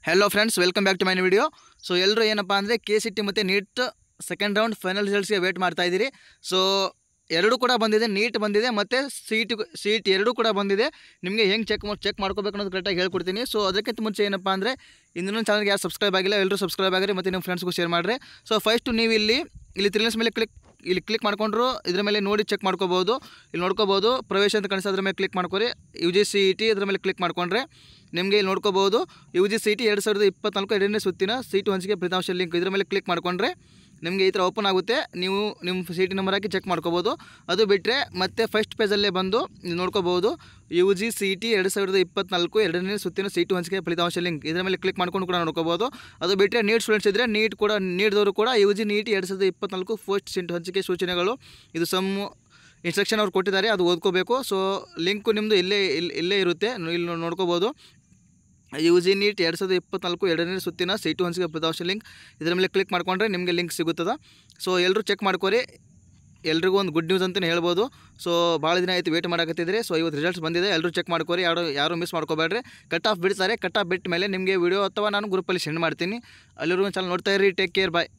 Hello friends, welcome back to my video. So ಎಲ್ಲರೂ ಏನಪ್ಪ ಅಂದರೆ KCT ಮತ್ತು ನೀಟ್ ಸೆಕೆಂಡ್ ರೌಂಡ್ ಫೈನಲ್ ರಿಸಲ್ಟ್ಸ್ಗೆ ವೇಟ್ ಮಾಡ್ತಾ ಇದ್ದೀರಿ. ಸೊ ಎರಡೂ ಕೂಡ ಬಂದಿದೆ, ನೀಟ್ ಬಂದಿದೆ ಮತ್ತು ಸಿ ಟಿ ಎರಡೂ ಕೂಡ ಬಂದಿದೆ. ನಿಮಗೆ ಹೆಂಗೆ ಚೆಕ್ ಮಾಡ್ಕೋಬೇಕು ಅನ್ನೋದು ಕರೆಕ್ಟಾಗಿ ಹೇಳ್ಕೊಡ್ತೀನಿ. ಸೊ ಅದಕ್ಕಿಂತ ಮುಂಚೆ ಏನಪ್ಪ ಅಂದರೆ ಇನ್ನೊಂದು ಚಾನಲ್ಗೆ ಯಾರು ಸಬ್ಸ್ಕ್ರೈಬ್ ಆಗಿಲ್ಲ ಎಲ್ಲರೂ ಸಬ್ಸ್ಕ್ರೈಬ್ ಆಗಿರಿ ಮತ್ತು ನಿಮ್ಮ ಫ್ರೆಂಡ್ಸ್ಗೂ ಶೇರ್ ಮಾಡಿರಿ. ಸೊ ಫಸ್ಟು ನೀವು ಇಲ್ಲಿ ತ್ರೀ ಮೇಲೆ ಕ್ಲಿಕ್ ಮಾಡ್ಕೊಂಡ್ರು ಇದ್ರ ಮೇಲೆ ನೋಡಿ ಚೆಕ್ ಮಾಡ್ಕೋಬೋದು. ಇಲ್ಲಿ ನೋಡ್ಕೋಬೋದು ಪ್ರವೇಶ ಅಂತ ಕಾಣಿಸೋ ಅದ್ರ ಮೇಲೆ ಕ್ಲಿಕ್ ಮಾಡ್ಕೊರಿ. UGCET ಅದ್ರ ಮೇಲೆ ಕ್ಲಿಕ್ ಮಾಡ್ಕೊಂಡ್ರೆ ನಿಮಗೆ ಇಲ್ಲಿ ನೋಡ್ಕೋಬೋದು UGCET 2024 ಎರಡನೇ ಸುತ್ತಿನ ಸೀಟು ಹಂಚಿಕೆ ಫಲಿತಾಂಶ ಲಿಂಕ್ ಇದ್ರ ಮೇಲೆ ಕ್ಲಿಕ್ ಮಾಡ್ಕೊಂಡ್ರೆ ನಿಮಗೆ ಈ ಥರ ಓಪನ್ ಆಗುತ್ತೆ. ನೀವು ನಿಮ್ಮ CT ನಂಬರ್ ಹಾಕಿ ಚೆಕ್ ಮಾಡ್ಕೋಬೋದು. ಅದು ಬಿಟ್ಟರೆ ಮತ್ತೆ ಫಸ್ಟ್ ಪೇಜಲ್ಲೇ ಬಂದು ನೋಡ್ಕೋಬೋದು UGCET 2024 ಎರಡನೇ ಸುತ್ತಿನ ಸೀಟು ಹಂಚಿಕೆ ಫಲಿತಾಂಶ ಲಿಂಕ್ ಇದ್ರ ಮೇಲೆ ಕ್ಲಿಕ್ ಮಾಡ್ಕೊಂಡು ಕೂಡ ನೋಡ್ಕೋಬೋದು. ಅದು ಬಿಟ್ಟರೆ ನೀಟ್ ಸ್ಟೂಡೆಂಟ್ಸ್ ಇದ್ದರೆ ನೀಟ್ದವರು ಕೂಡ UGNET 2024 ಪೋಸ್ಟ್ ಸೀಟು ಹಂಚಿಕೆ ಸೂಚನೆಗಳು ಇದು ಇನ್ಸ್ಟ್ರಕ್ಷನ್ ಅವ್ರು ಕೊಟ್ಟಿದ್ದಾರೆ, ಅದು ಓದ್ಕೋಬೇಕು. ಸೊ ಲಿಂಕು ನಿಮ್ಮದು ಇಲ್ಲೇ ಇರುತ್ತೆ, ಇಲ್ಲಿ ನೋಡ್ಕೋಬೋದು UGNET 2024 ಎರಡನೇ ಸುತ್ತಿನ ಸೀಟು ಹಂಚಿಕೆ ಫಲಿತಾಂಶ ಲಿಂಕ್ ಇದರ ಮೇಲೆ ಕ್ಲಿಕ್ ಮಾಡ್ಕೊಂಡ್ರೆ ನಿಮಗೆ ಲಿಂಕ್ ಸಿಗುತ್ತದೆ. ಸೊ ಎಲ್ಲರೂ ಚೆಕ್ ಮಾಡ್ಕೊರಿ. ಎಲ್ರಿಗೂ ಒಂದು ಗುಡ್ ನ್ಯೂಸ್ ಅಂತಲೇ ಹೇಳ್ಬೋದು. ಸೊ ಭಾಳ ದಿನ ಆಯಿತು ವೇಟ್ ಮಾಡಕತ್ತಿದ್ರಿ. ಸೊ ಇವತ್ತು ರಿಸಲ್ಟ್ಸ್ ಬಂದಿದೆ, ಎಲ್ಲರೂ ಚೆಕ್ ಮಾಡ್ಕೊರಿ. ಯಾರು ಮಿಸ್ ಮಾಡ್ಕೋಬೇಡ್ರಿ. ಕಟ್ ಆಫ್ ಬಿಡ್ತಾರೆ. ಕಟ್ ಆಫ್ ಬಿಟ್ಟ ಮೇಲೆ ನಿಮಗೆ ವಿಡಿಯೋ ಅಥವಾ ನಾನು ಗ್ರೂಪಲ್ಲಿ ಸೆಂಡ್ ಮಾಡ್ತೀನಿ. ಅಲ್ಲಿರೋ ಚಾನಲ್ ನೋಡ್ತಾ ಇರಿ. ಟೇಕ್ ಕೇರ್, ಬಾಯ್.